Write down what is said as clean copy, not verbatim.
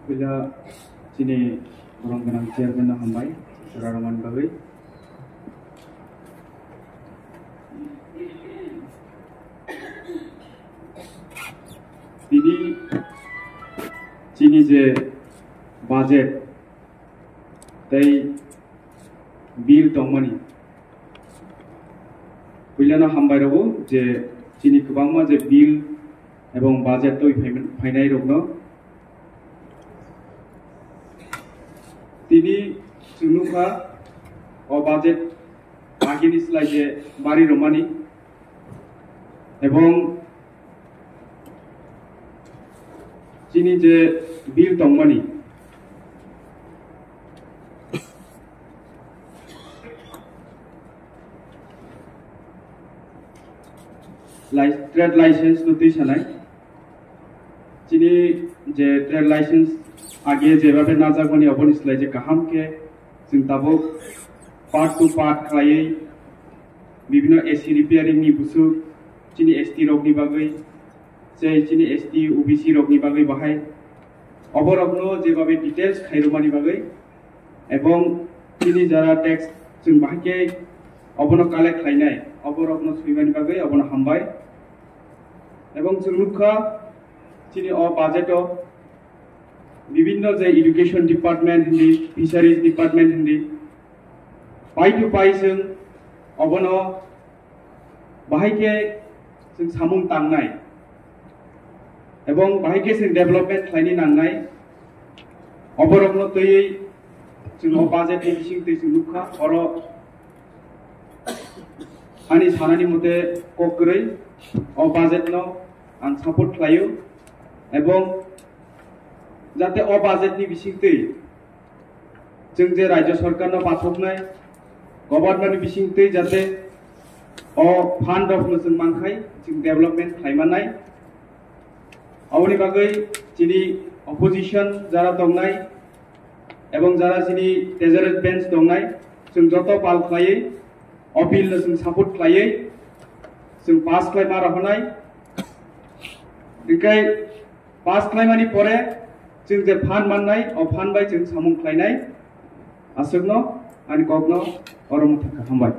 Bila sini orang kenal chairman na hambai Raraman bagai. Ini sini je budget, tay bill tongmani. Bila na hambai rabo je sini kebangma je bill ebong budget toi fainai rokno. Tini sunuka o budget agini slide bari romani ebong chini je bill tongmani trade license noti sanai chini je trade license आगे जेबाबे नाजागोनी अबोनी स्लाइ जे काहाम के जों दाबो part two part खालायै विभिन्न SC repairing नि बुसु चिनि ST रगनि बागै जे चिनि ST OBC रगनि बागै बाहाय अबरगनो जेबाबे details खायरुमानि बागै एवं चिनि जारा टैक्स जों बाहायके अबनो कालेक्ट खालायनाय अबरगनो सुइमानि बागै अबनो हामबाय एवं जों नुखा चिनि अ बाजेटो विभिन्न जे एजुकेशन डिपार्टमेंट हिंदी फिशरीज डिपार्टमेंट हिंदी पाई टू पाई जों अबनो बाहायके जों सामुं तांनाय एवं बाहायके जों डेवलपमेंट खालायनि नांनाय अबरगनो तयै जों बाजेट नि बिसिं तै जों नुखा अरो आंनि सानानि मते ककरै अ बाजेट नो आं सपोर्ट खालायो एवं जाते अ बाजेट नि बिसिंतै जों जे राज्य सरकार न पाठकनाय गभर्नमेंट बिसिंतै जाते अ फंड ऑफ जों मांखाय जों डेवलपमेंट खालायमानाय आवनि बागै जिनि अपोजिशन जारा दंनाय एवं जारा जिनि टेजारेट बेंच दंनाय जों जत पाल खालायै अ बिल जों सपोर्ट खालायै जों पास खालायमा रहनाय बिखाय पास खालायमानि परे जों जे फान माननाय अ फान बाय जों सामुं खालायनाय आसगनो आनि कगनो अरम थाखा हामबाय।